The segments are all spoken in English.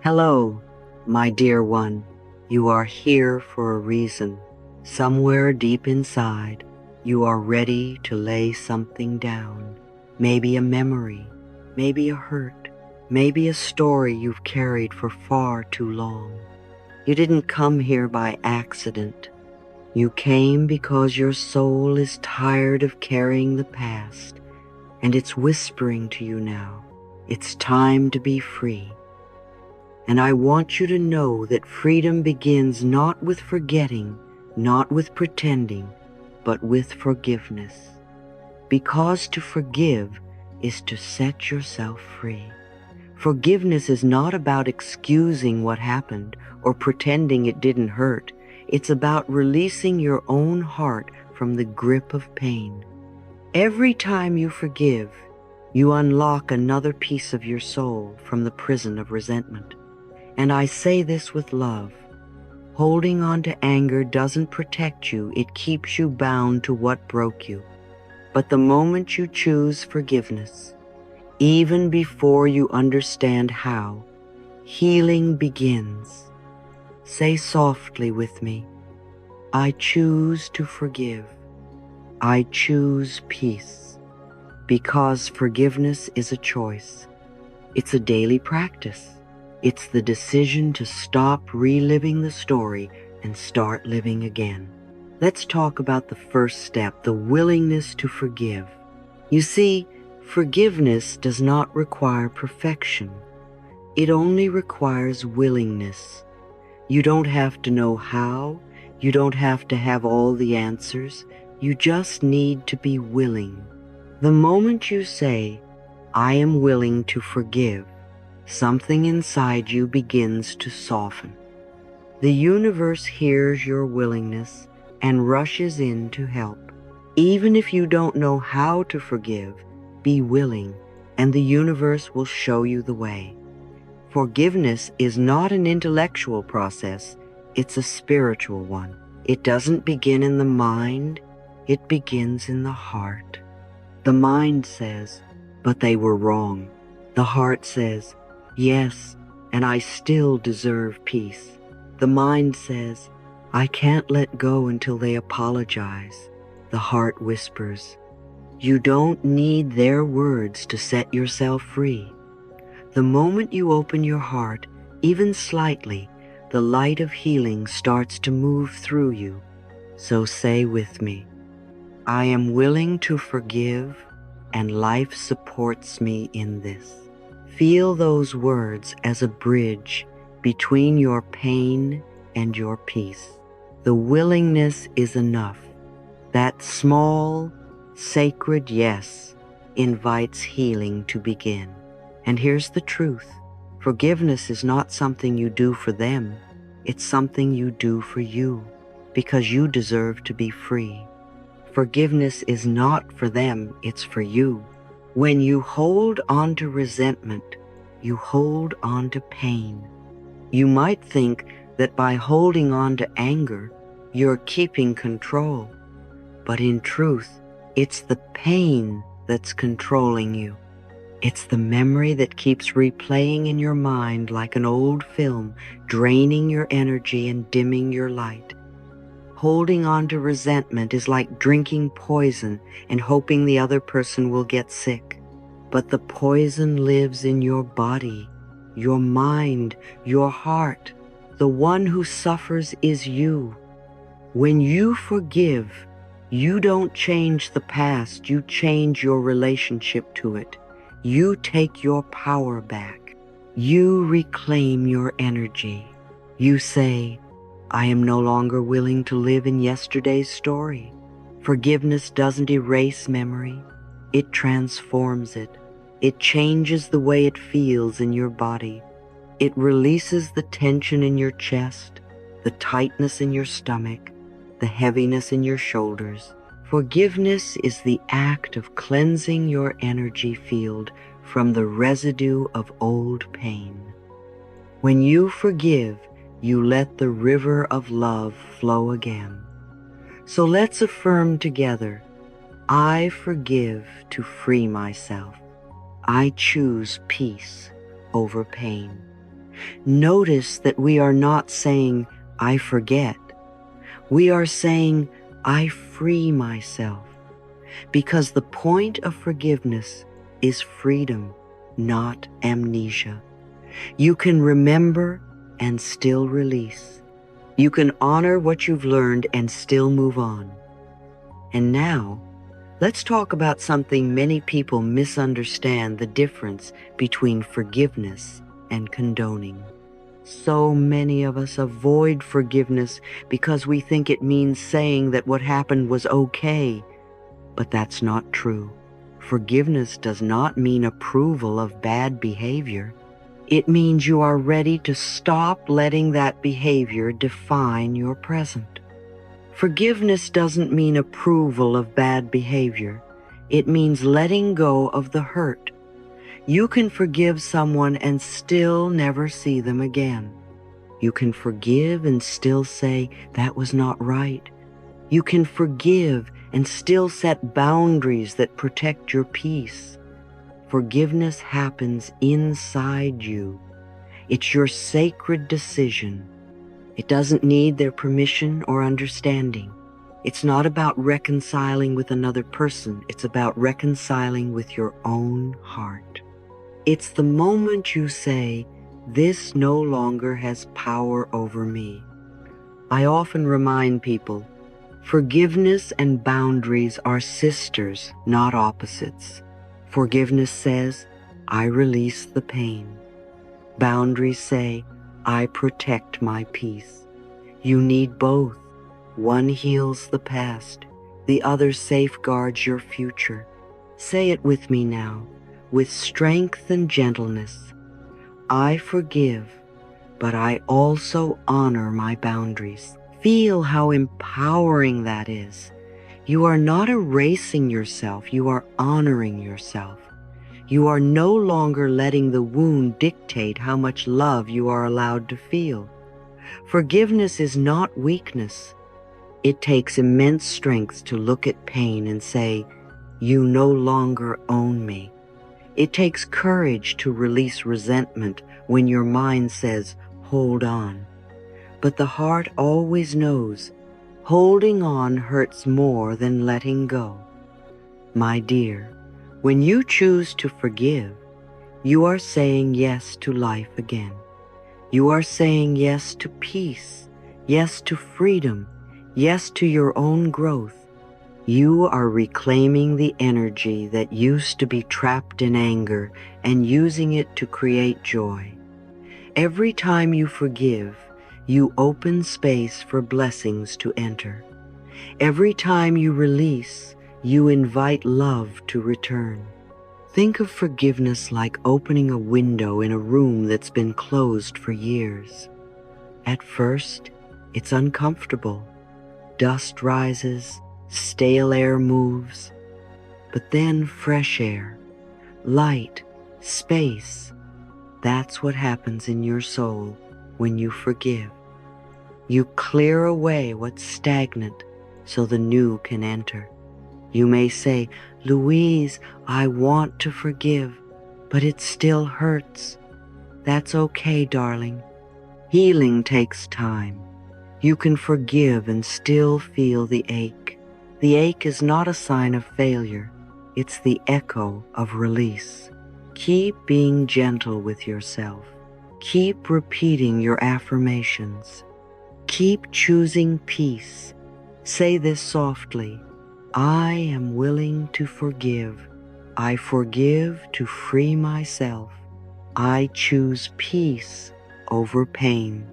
Hello, my dear one. You are here for a reason. Somewhere deep inside, you are ready to lay something down. Maybe a memory, maybe a hurt, maybe a story you've carried for far too long. You didn't come here by accident. You came because your soul is tired of carrying the past, and it's whispering to you now. It's time to be free. And I want you to know that freedom begins not with forgetting, not with pretending, but with forgiveness. Because to forgive is to set yourself free. Forgiveness is not about excusing what happened or pretending it didn't hurt. It's about releasing your own heart from the grip of pain. Every time you forgive, you unlock another piece of your soul from the prison of resentment. And I say this with love. Holding on to anger doesn't protect you, it keeps you bound to what broke you. But the moment you choose forgiveness, even before you understand how, healing begins. Say softly with me, I choose to forgive. I choose peace. Because forgiveness is a choice. It's a daily practice. It's the decision to stop reliving the story and start living again. Let's talk about the first step, the willingness to forgive. You see, forgiveness does not require perfection. It only requires willingness. You don't have to know how. You don't have to have all the answers. You just need to be willing. The moment you say, I am willing to forgive, something inside you begins to soften. The universe hears your willingness and rushes in to help. Even if you don't know how to forgive, be willing, and the universe will show you the way. Forgiveness is not an intellectual process, it's a spiritual one. It doesn't begin in the mind, it begins in the heart. The mind says, but they were wrong. The heart says, yes, and I still deserve peace. The mind says, I can't let go until they apologize. The heart whispers, you don't need their words to set yourself free. The moment you open your heart, even slightly, the light of healing starts to move through you. So say with me, I am willing to forgive, and life supports me in this. Feel those words as a bridge between your pain and your peace. The willingness is enough. That small, sacred yes invites healing to begin. And here's the truth. Forgiveness is not something you do for them. It's something you do for you, because you deserve to be free. Forgiveness is not for them, it's for you. When you hold on to resentment, you hold on to pain. You might think that by holding on to anger, you're keeping control. But in truth, it's the pain that's controlling you. It's the memory that keeps replaying in your mind like an old film, draining your energy and dimming your light. Holding on to resentment is like drinking poison and hoping the other person will get sick. But the poison lives in your body, your mind, your heart. The one who suffers is you. When you forgive, you don't change the past, you change your relationship to it. You take your power back. You reclaim your energy. You say, I am no longer willing to live in yesterday's story. Forgiveness doesn't erase memory. It transforms it. It changes the way it feels in your body. It releases the tension in your chest, the tightness in your stomach, the heaviness in your shoulders. Forgiveness is the act of cleansing your energy field from the residue of old pain. When you forgive, you let the river of love flow again. So let's affirm together, I forgive to free myself. I choose peace over pain. Notice that we are not saying, I forget. We are saying, I free myself. Because the point of forgiveness is freedom, not amnesia. You can remember and still release. You can honor what you've learned and still move on. And now, let's talk about something many people misunderstand: the difference between forgiveness and condoning. So many of us avoid forgiveness because we think it means saying that what happened was okay, but that's not true. Forgiveness does not mean approval of bad behavior. It means you are ready to stop letting that behavior define your present. Forgiveness doesn't mean approval of bad behavior. It means letting go of the hurt. You can forgive someone and still never see them again. You can forgive and still say, that was not right. You can forgive and still set boundaries that protect your peace. Forgiveness happens inside you. It's your sacred decision. It doesn't need their permission or understanding. It's not about reconciling with another person. It's about reconciling with your own heart. It's the moment you say, this no longer has power over me. I often remind people, forgiveness and boundaries are sisters, not opposites. Forgiveness says, I release the pain. Boundaries say, I protect my peace. You need both. One heals the past. The other safeguards your future. Say it with me now, with strength and gentleness. I forgive, but I also honor my boundaries. Feel how empowering that is. You are not erasing yourself, you are honoring yourself. You are no longer letting the wound dictate how much love you are allowed to feel. Forgiveness is not weakness. It takes immense strength to look at pain and say, you no longer own me. It takes courage to release resentment when your mind says, hold on. But the heart always knows, holding on hurts more than letting go. My dear, when you choose to forgive, you are saying yes to life again. You are saying yes to peace, yes to freedom, yes to your own growth. You are reclaiming the energy that used to be trapped in anger and using it to create joy. Every time you forgive, you open space for blessings to enter. Every time you release, you invite love to return. Think of forgiveness like opening a window in a room that's been closed for years. At first, it's uncomfortable. Dust rises, stale air moves, but then fresh air, light, space. That's what happens in your soul when you forgive. You clear away what's stagnant so the new can enter. You may say, Louise, I want to forgive, but it still hurts. That's okay, darling. Healing takes time. You can forgive and still feel the ache. The ache is not a sign of failure. It's the echo of release. Keep being gentle with yourself. Keep repeating your affirmations. Keep choosing peace. Say this softly. I am willing to forgive. I forgive to free myself. I choose peace over pain.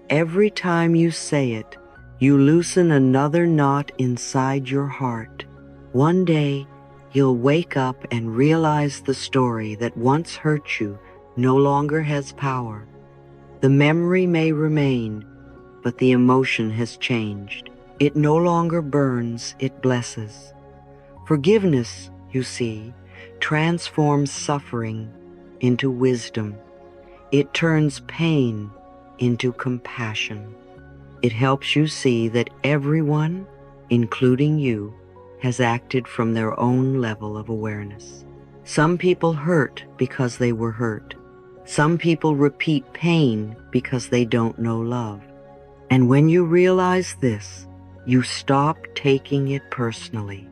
Every time you say it, you loosen another knot inside your heart. One day, you'll wake up and realize the story that once hurt you no longer has power. The memory may remain, but the emotion has changed. It no longer burns, it blesses. Forgiveness, you see, transforms suffering into wisdom. It turns pain into compassion. It helps you see that everyone, including you, has acted from their own level of awareness. Some people hurt because they were hurt. Some people repeat pain because they don't know love. And when you realize this, you stop taking it personally.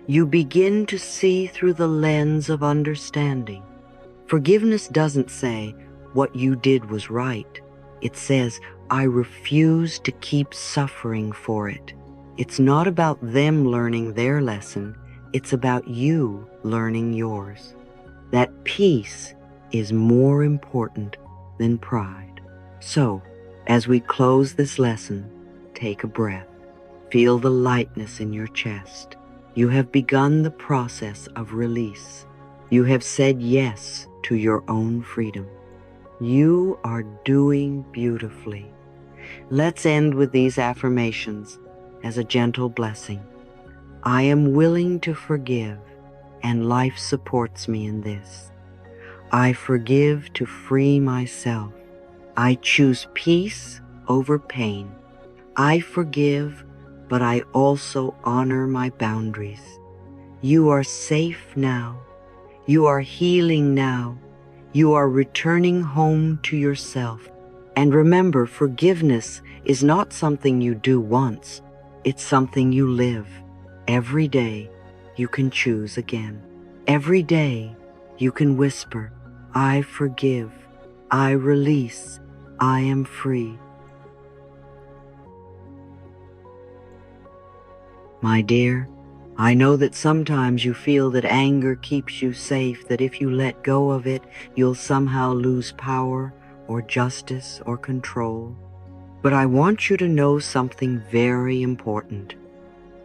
You begin to see through the lens of understanding. Forgiveness doesn't say, what you did was right. It says, I refuse to keep suffering for it. It's not about them learning their lesson. It's about you learning yours. That peace is more important than pride. So, as we close this lesson, take a breath. Feel the lightness in your chest. You have begun the process of release. You have said yes to your own freedom. You are doing beautifully. Let's end with these affirmations as a gentle blessing. I am willing to forgive, and life supports me in this. I forgive to free myself. I choose peace over pain. I forgive, but I also honor my boundaries. You are safe now. You are healing now. You are returning home to yourself. And remember, forgiveness is not something you do once. It's something you live. Every day, you can choose again. Every day, you can whisper, I forgive. I release. I am free. My dear, I know that sometimes you feel that anger keeps you safe, that if you let go of it, you'll somehow lose power or justice or control. But I want you to know something very important.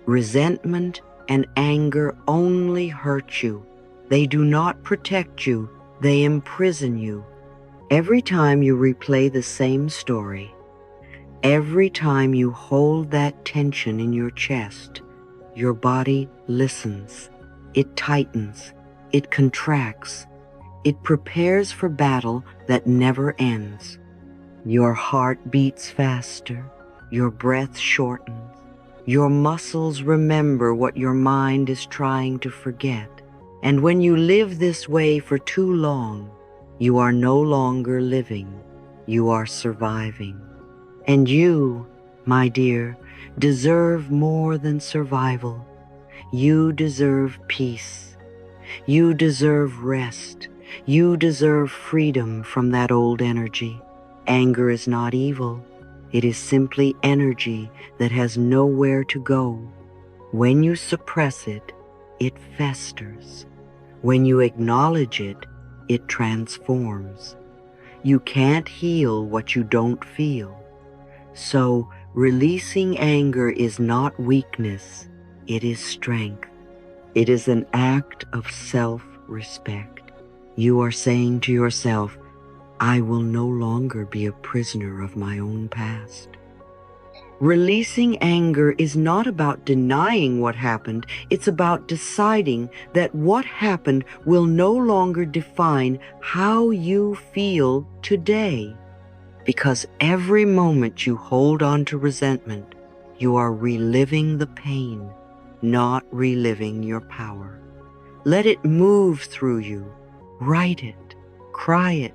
Resentment and anger only hurt you. They do not protect you. They imprison you. Every time you replay the same story, every time you hold that tension in your chest, your body listens. It tightens. It contracts. It prepares for battle that never ends. Your heart beats faster. Your breath shortens. Your muscles remember what your mind is trying to forget. And when you live this way for too long, you are no longer living. You are surviving. And you, my dear, deserve more than survival. You deserve peace. You deserve rest. You deserve freedom from that old energy. Anger is not evil. It is simply energy that has nowhere to go. When you suppress it, it festers. When you acknowledge it, it transforms. You can't heal what you don't feel. So, releasing anger is not weakness, it is strength. It is an act of self-respect. You are saying to yourself, I will no longer be a prisoner of my own past. Releasing anger is not about denying what happened. It's about deciding that what happened will no longer define how you feel today. Because every moment you hold on to resentment, you are reliving the pain, not reliving your power. Let it move through you. Write it, cry it,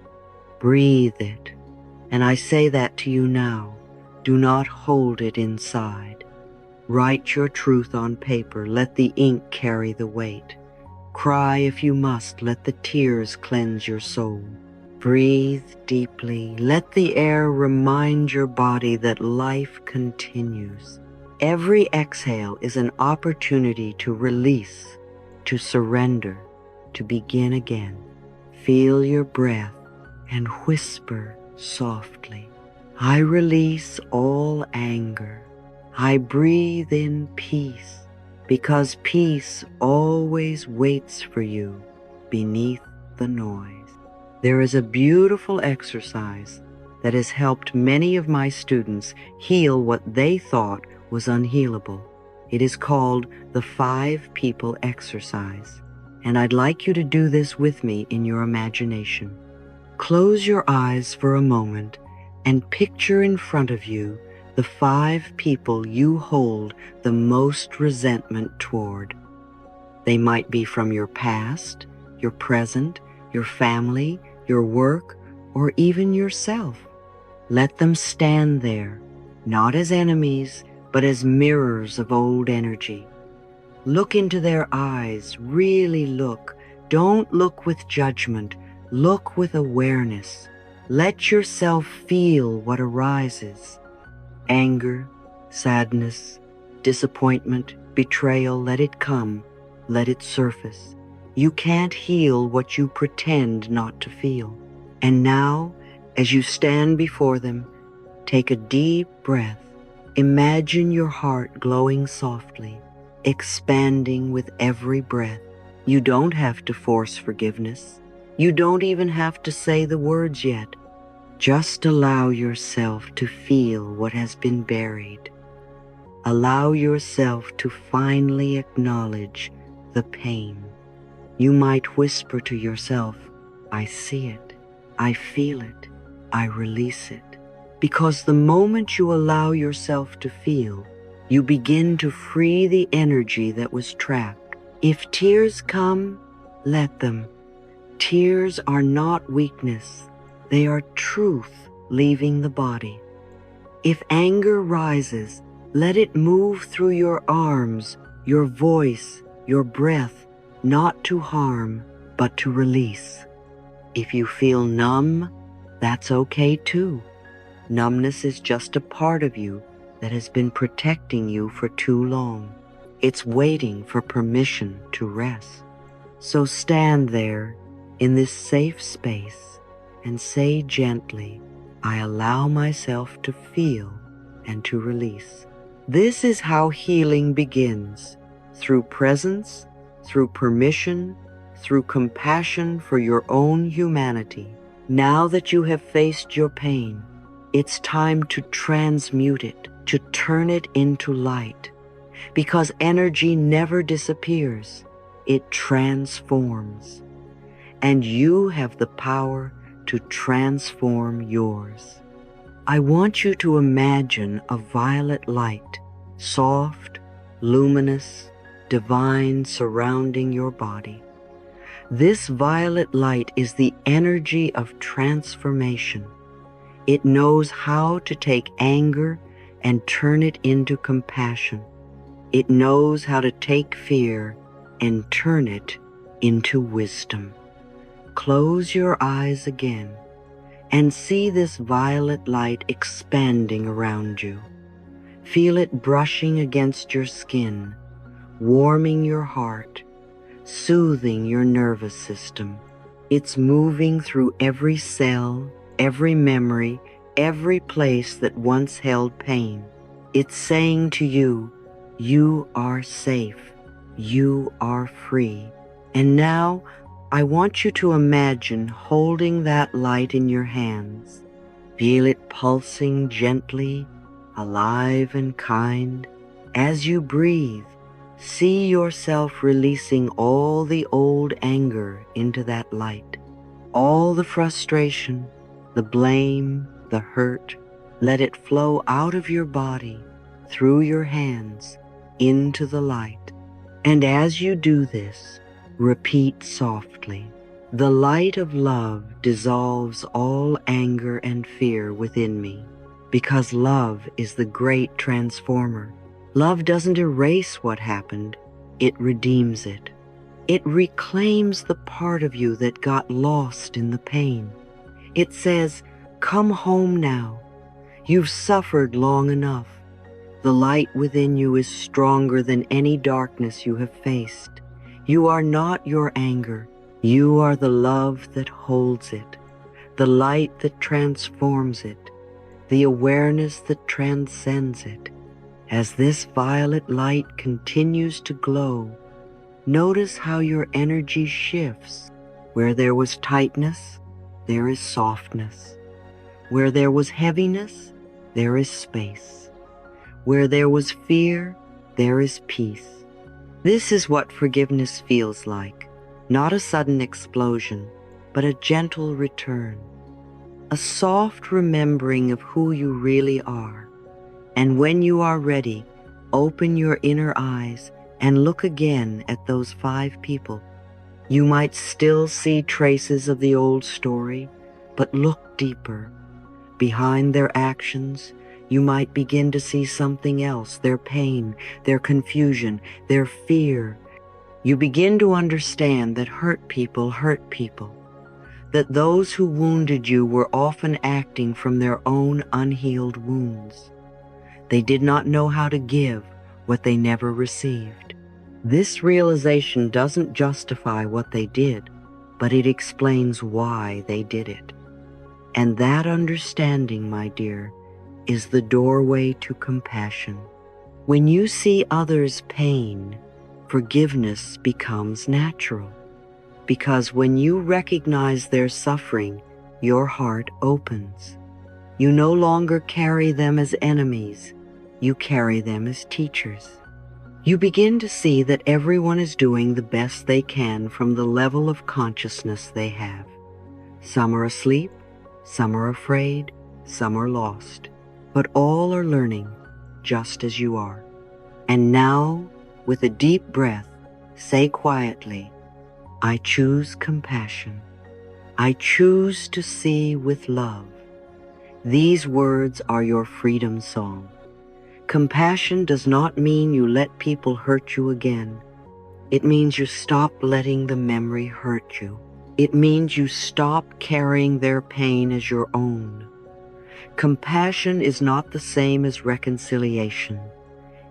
breathe it. And I say that to you now. Do not hold it inside. Write your truth on paper. Let the ink carry the weight. Cry if you must. Let the tears cleanse your soul. Breathe deeply. Let the air remind your body that life continues. Every exhale is an opportunity to release, to surrender, to begin again. Feel your breath and whisper softly, I release all anger. I breathe in peace, because peace always waits for you beneath the noise. There is a beautiful exercise that has helped many of my students heal what they thought was unhealable. It is called the 5 People exercise, and I'd like you to do this with me in your imagination. Close your eyes for a moment and picture in front of you the 5 people you hold the most resentment toward. They might be from your past, your present, your family, your work, or even yourself. Let them stand there, not as enemies, but as mirrors of old energy. Look into their eyes, really look. Don't look with judgment, look with awareness. Let yourself feel what arises. Anger, sadness, disappointment, betrayal, let it come, let it surface. You can't heal what you pretend not to feel. And now, as you stand before them, take a deep breath. Imagine your heart glowing softly, expanding with every breath. You don't have to force forgiveness. You don't even have to say the words yet. Just allow yourself to feel what has been buried. Allow yourself to finally acknowledge the pain. You might whisper to yourself, I see it, I feel it, I release it. Because the moment you allow yourself to feel, you begin to free the energy that was trapped. If tears come, let them. Tears are not weakness. They are truth leaving the body. If anger rises, let it move through your arms, your voice, your breath, not to harm, but to release. If you feel numb, that's okay too. Numbness is just a part of you that has been protecting you for too long. It's waiting for permission to rest. So stand there in this safe space and say gently, I allow myself to feel and to release. This is how healing begins, through presence, through permission, through compassion for your own humanity. Now that you have faced your pain, it's time to transmute it, to turn it into light, because energy never disappears, it transforms. And you have the power to transform yours. I want you to imagine a violet light, soft, luminous, divine, surrounding your body. This violet light is the energy of transformation. It knows how to take anger and turn it into compassion. It knows how to take fear and turn it into wisdom. Close your eyes again and see this violet light expanding around you. Feel it brushing against your skin, warming your heart, soothing your nervous system. It's moving through every cell, every memory, every place that once held pain. It's saying to you, you are safe, you are free. And now, I want you to imagine holding that light in your hands. Feel it pulsing gently, alive and kind. As you breathe, see yourself releasing all the old anger into that light. All the frustration, the blame, the hurt, let it flow out of your body, through your hands, into the light. And as you do this, repeat softly, the light of love dissolves all anger and fear within me, because love is the great transformer. Love doesn't erase what happened, it redeems it. It reclaims the part of you that got lost in the pain. It says, come home now. You've suffered long enough. The light within you is stronger than any darkness you have faced. You are not your anger. You are the love that holds it, the light that transforms it, the awareness that transcends it. As this violet light continues to glow, notice how your energy shifts. Where there was tightness, there is softness. Where there was heaviness, there is space. Where there was fear, there is peace. This is what forgiveness feels like. Not a sudden explosion, but a gentle return. A soft remembering of who you really are. And when you are ready, open your inner eyes and look again at those 5 people. You might still see traces of the old story, but look deeper. Behind their actions, you might begin to see something else, their pain, their confusion, their fear. You begin to understand that hurt people, that those who wounded you were often acting from their own unhealed wounds. They did not know how to give what they never received. This realization doesn't justify what they did, but it explains why they did it. And that understanding, my dear, is the doorway to compassion. When you see others' pain, forgiveness becomes natural. Because when you recognize their suffering, your heart opens. You no longer carry them as enemies, you carry them as teachers. You begin to see that everyone is doing the best they can from the level of consciousness they have. Some are asleep, some are afraid, some are lost, but all are learning just as you are. And now, with a deep breath, say quietly, I choose compassion. I choose to see with love. These words are your freedom song. Compassion does not mean you let people hurt you again. It means you stop letting the memory hurt you. It means you stop carrying their pain as your own. Compassion is not the same as reconciliation.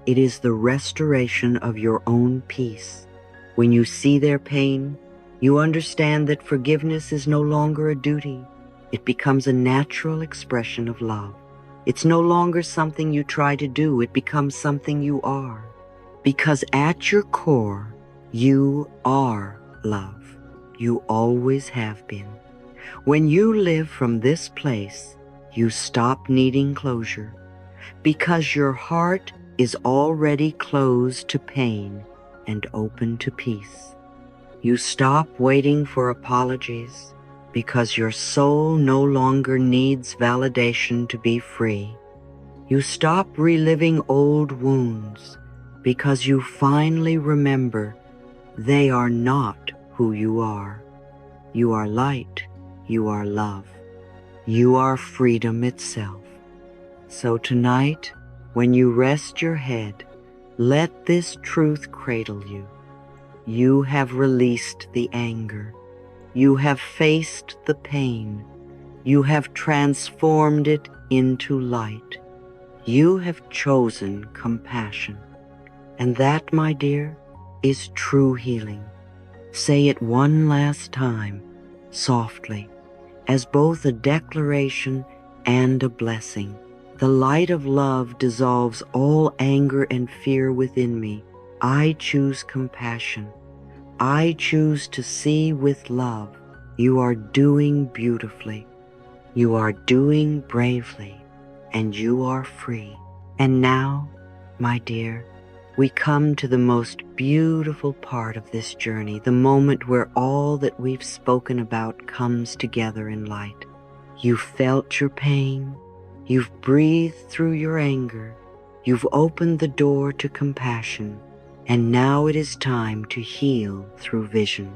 It is the restoration of your own peace. When you see their pain, you understand that forgiveness is no longer a duty. It becomes a natural expression of love. It's no longer something you try to do. It becomes something you are. Because at your core, you are love. You always have been. When you live from this place, you stop needing closure. Because your heart is already closed to pain and open to peace. You stop waiting for apologies because your soul no longer needs validation to be free. You stop reliving old wounds because you finally remember they are not who you are. You are light. You are love. You are freedom itself. So tonight, when you rest your head, let this truth cradle you. You have released the anger. You have faced the pain. You have transformed it into light. You have chosen compassion. And that, my dear, is true healing. Say it one last time, softly, as both a declaration and a blessing. The light of love dissolves all anger and fear within me. I choose compassion. I choose to see with love. You are doing beautifully. You are doing bravely. And you are free. And now, my dear, we come to the most beautiful part of this journey, the moment where all that we've spoken about comes together in light. You've felt your pain. You've breathed through your anger. You've opened the door to compassion. And now it is time to heal through vision.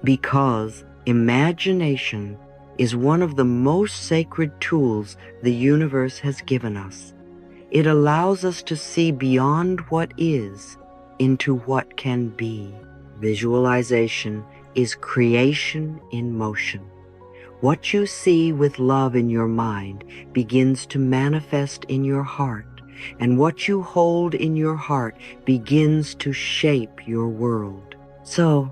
Because imagination is one of the most sacred tools the universe has given us. It allows us to see beyond what is into what can be. Visualization is creation in motion. What you see with love in your mind begins to manifest in your heart, and what you hold in your heart begins to shape your world. So,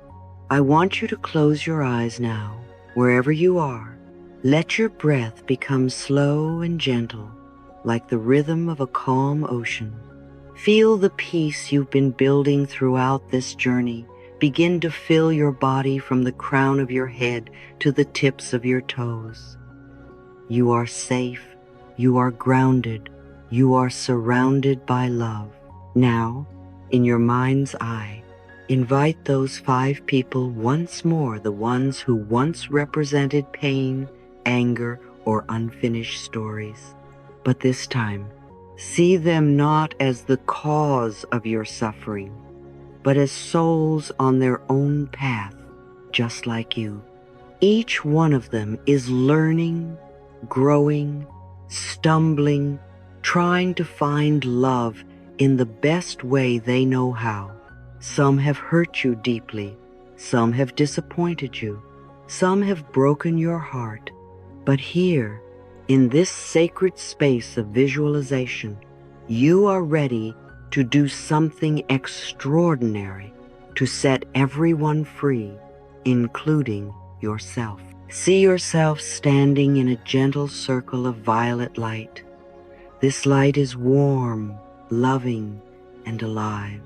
I want you to close your eyes now, wherever you are. Let your breath become slow and gentle, like the rhythm of a calm ocean. Feel the peace you've been building throughout this journey begin to fill your body from the crown of your head to the tips of your toes. You are safe. You are grounded. You are surrounded by love. Now, in your mind's eye, invite those 5 people once more, the ones who once represented pain, anger, or unfinished stories. But this time, see them not as the cause of your suffering, but as souls on their own path, just like you. each one of them is learning, growing, stumbling, trying to find love in the best way they know how. Some have hurt you deeply. Some have disappointed you. Some have broken your heart. But here, in this sacred space of visualization, you are ready to do something extraordinary to set everyone free, including yourself. See yourself standing in a gentle circle of violet light. This light is warm, loving, and alive.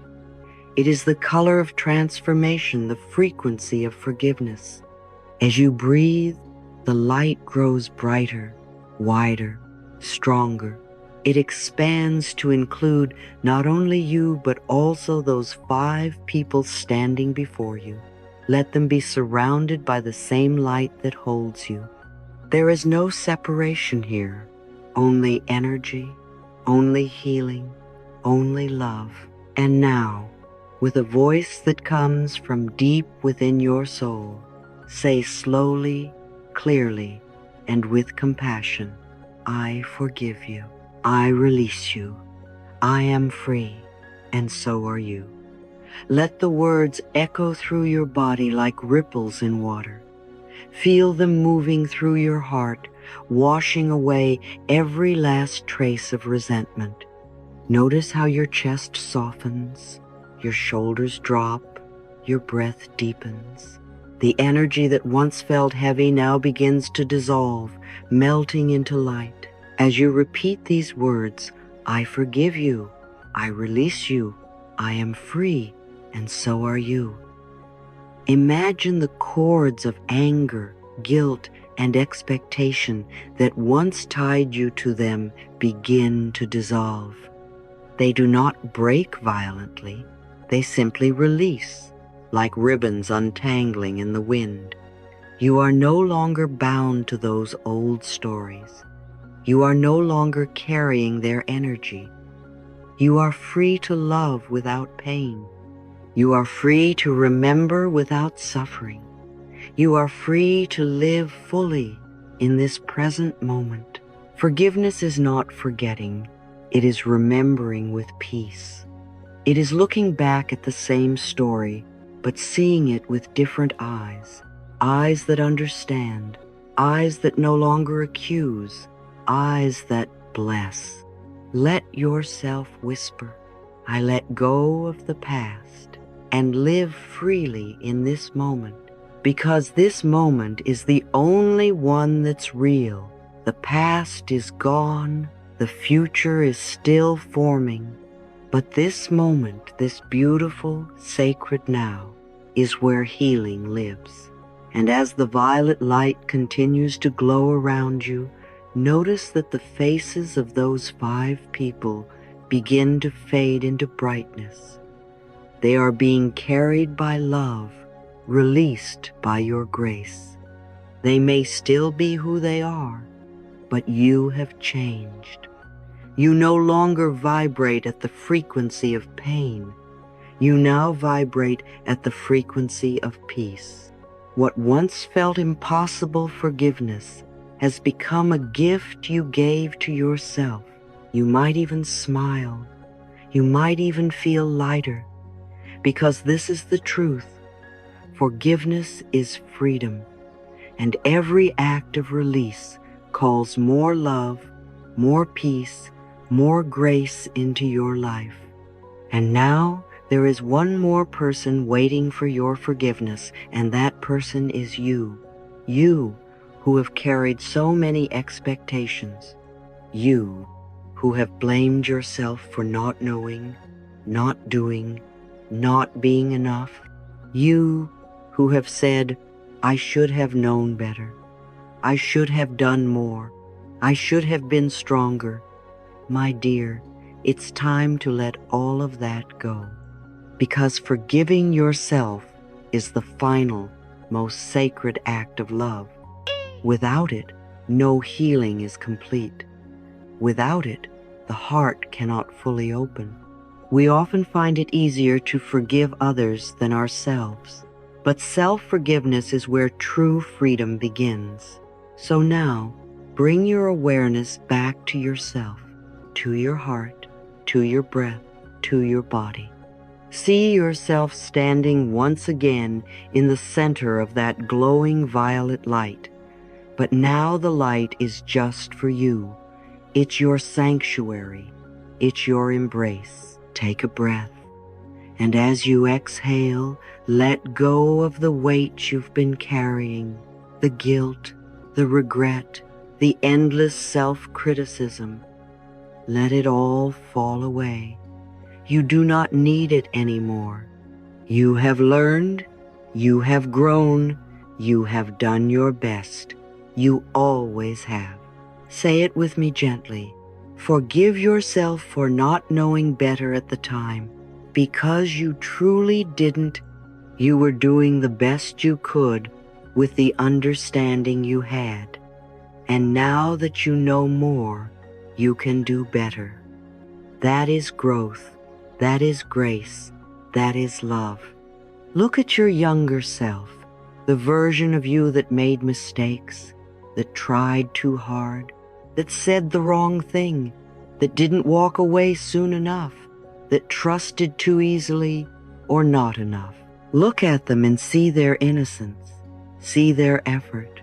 It is the color of transformation, the frequency of forgiveness. As you breathe, the light grows brighter, wider, stronger. It expands to include not only you, but also those 5 people standing before you. Let them be surrounded by the same light that holds you. There is no separation here, only energy, only healing, only love. And now, with a voice that comes from deep within your soul, say slowly, clearly, and with compassion, I forgive you. I release you. I am free, and so are you. Let the words echo through your body like ripples in water. Feel them moving through your heart, washing away every last trace of resentment. Notice how your chest softens, your shoulders drop, your breath deepens. The energy that once felt heavy now begins to dissolve, melting into light. As you repeat these words, I forgive you, I release you, I am free, and so are you. Imagine the cords of anger, guilt, and expectation that once tied you to them begin to dissolve. They do not break violently, they simply release, like ribbons untangling in the wind. You are no longer bound to those old stories. You are no longer carrying their energy. You are free to love without pain. You are free to remember without suffering. You are free to live fully in this present moment. Forgiveness is not forgetting. It is remembering with peace. It is looking back at the same story, but seeing it with different eyes. Eyes that understand. Eyes that no longer accuse. Eyes that bless. Let yourself whisper, I let go of the past and live freely in this moment, because this moment is the only one that's real. The past is gone, the future is still forming, but this moment, this beautiful, sacred now, is where healing lives. And as the violet light continues to glow around you, notice that the faces of those 5 people begin to fade into brightness. They are being carried by love, released by your grace. They may still be who they are, but you have changed. You no longer vibrate at the frequency of pain. You now vibrate at the frequency of peace. What once felt impossible forgiveness has become a gift you gave to yourself. You might even smile. You might even feel lighter, because this is the truth. Forgiveness is freedom, and every act of release calls more love, more peace, more grace into your life. And now there is one more person waiting for your forgiveness, and that person is you. You who have carried so many expectations. You who have blamed yourself for not knowing, not doing, not being enough. You who have said, I should have known better. I should have done more. I should have been stronger. My dear, it's time to let all of that go, because forgiving yourself is the final, most sacred act of love. Without it, no healing is complete. Without it, the heart cannot fully open. We often find it easier to forgive others than ourselves, But self-forgiveness is where true freedom begins. So now, bring your awareness back to yourself, to your heart, to your breath, to your body. See yourself standing once again in the center of that glowing violet light. But now the light is just for you. It's your sanctuary. It's your embrace. Take a breath. And as you exhale, let go of the weight you've been carrying, the guilt, the regret, the endless self-criticism. Let it all fall away. You do not need it anymore. You have learned, you have grown, you have done your best. You always have. Say it with me gently. Forgive yourself for not knowing better at the time. Because you truly didn't, you were doing the best you could with the understanding you had. And now that you know more, you can do better. That is growth. That is grace. That is love. Look at your younger self, the version of you that made mistakes, that tried too hard, that said the wrong thing, that didn't walk away soon enough, that trusted too easily or not enough. Look at them and see their innocence, see their effort,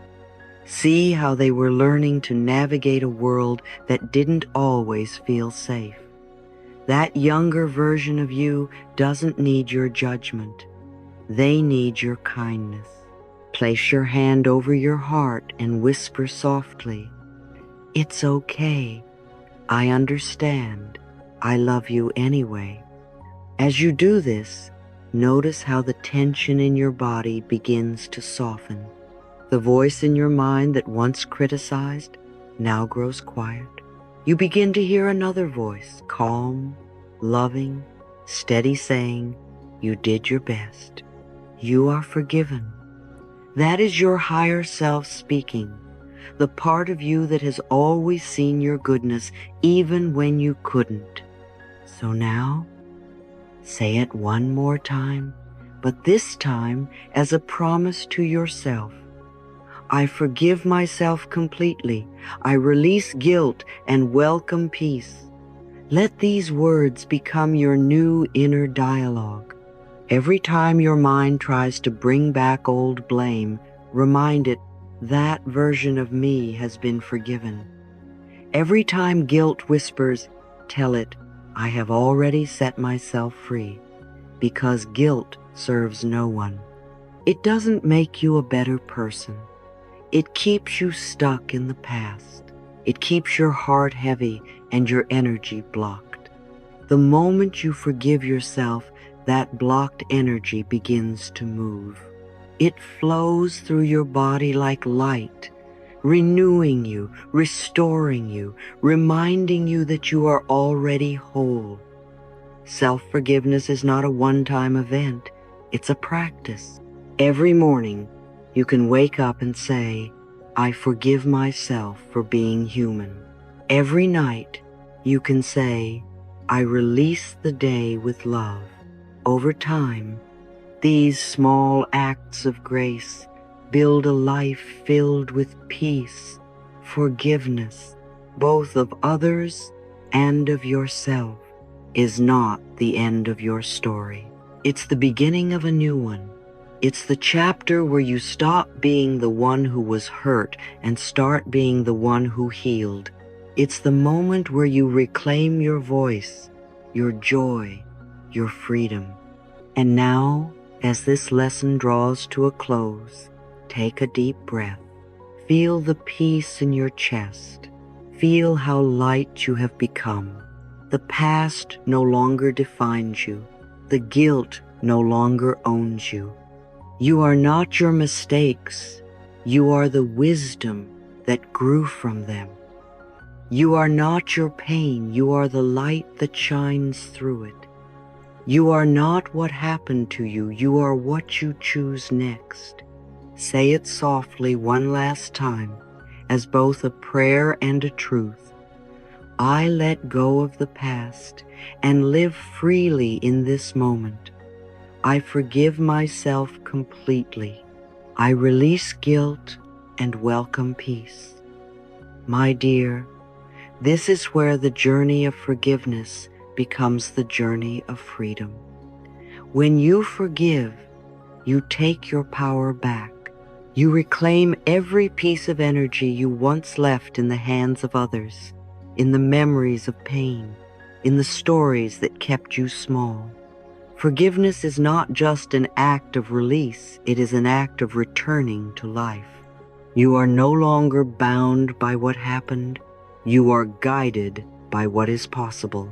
see how they were learning to navigate a world that didn't always feel safe. That younger version of you doesn't need your judgment. They need your kindness. Place your hand over your heart and whisper softly, "It's okay. I understand. I love you anyway." As you do this, notice how the tension in your body begins to soften. The voice in your mind that once criticized now grows quiet. You begin to hear another voice, calm, loving, steady, saying, "You did your best. You are forgiven." That is your higher self speaking, the part of you that has always seen your goodness even when you couldn't. So now, say it one more time, but this time as a promise to yourself. I forgive myself completely. I release guilt and welcome peace. Let these words become your new inner dialogue. Every time your mind tries to bring back old blame, remind it, that version of me has been forgiven. Every time guilt whispers, tell it, I have already set myself free, because guilt serves no one. It doesn't make you a better person. It keeps you stuck in the past. It keeps your heart heavy and your energy blocked. The moment you forgive yourself, that blocked energy begins to move. It flows through your body like light, renewing you, restoring you, reminding you that you are already whole. Self-forgiveness is not a one-time event. It's a practice. Every morning, you can wake up and say, I forgive myself for being human. Every night, you can say, I release the day with love. Over time, these small acts of grace build a life filled with peace, forgiveness, both of others and of yourself. Is not the end of your story. It's the beginning of a new one. It's the chapter where you stop being the one who was hurt and start being the one who healed. It's the moment where you reclaim your voice, your joy, your freedom. And now, as this lesson draws to a close, take a deep breath. Feel the peace in your chest. Feel how light you have become. The past no longer defines you. The guilt no longer owns you. You are not your mistakes. You are the wisdom that grew from them. You are not your pain. You are the light that shines through it. You are not what happened to you. You are what you choose next. Say it softly one last time as both a prayer and a truth. I let go of the past and live freely in this moment. I forgive myself completely. I release guilt and welcome peace. My dear, this is where the journey of forgiveness becomes the journey of freedom. When you forgive, you take your power back. You reclaim every piece of energy you once left in the hands of others, in the memories of pain, in the stories that kept you small. Forgiveness is not just an act of release, it is an act of returning to life. You are no longer bound by what happened. You are guided by what is possible.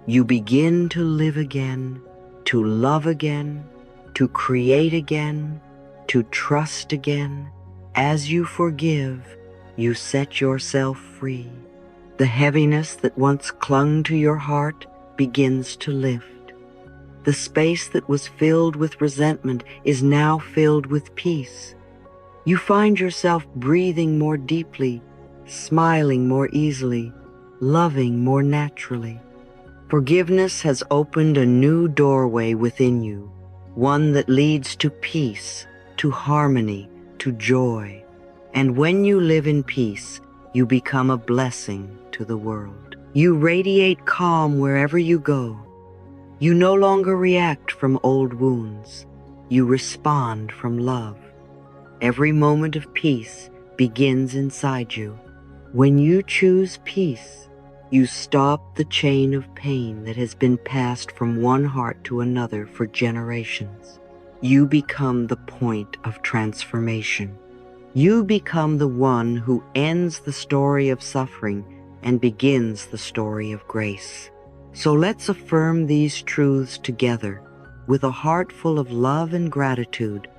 You begin to live again, to love again, to create again, to trust again. As you forgive, you set yourself free. The heaviness that once clung to your heart begins to lift. The space that was filled with resentment is now filled with peace. You find yourself breathing more deeply, smiling more easily, loving more naturally. Forgiveness has opened a new doorway within you, one that leads to peace, to harmony, to joy. And when you live in peace, you become a blessing to the world. You radiate calm wherever you go. You no longer react from old wounds. You respond from love. Every moment of peace begins inside you. When you choose peace, you stop the chain of pain that has been passed from one heart to another for generations. You become the point of transformation. You become the one who ends the story of suffering and begins the story of grace. So let's affirm these truths together with a heart full of love and gratitude.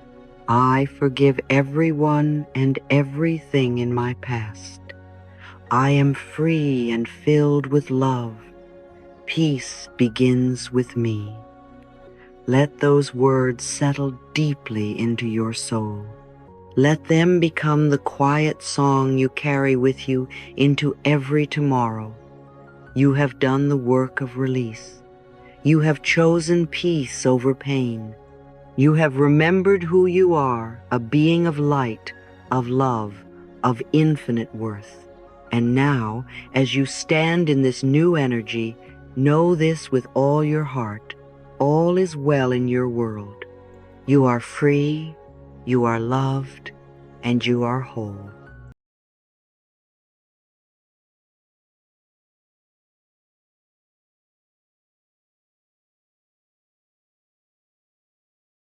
I forgive everyone and everything in my past. I am free and filled with love. Peace begins with me. Let those words settle deeply into your soul. Let them become the quiet song you carry with you into every tomorrow. You have done the work of release. You have chosen peace over pain. You have remembered who you are, a being of light, of love, of infinite worth. And now, as you stand in this new energy, know this with all your heart. All is well in your world. You are free, you are loved, and you are whole.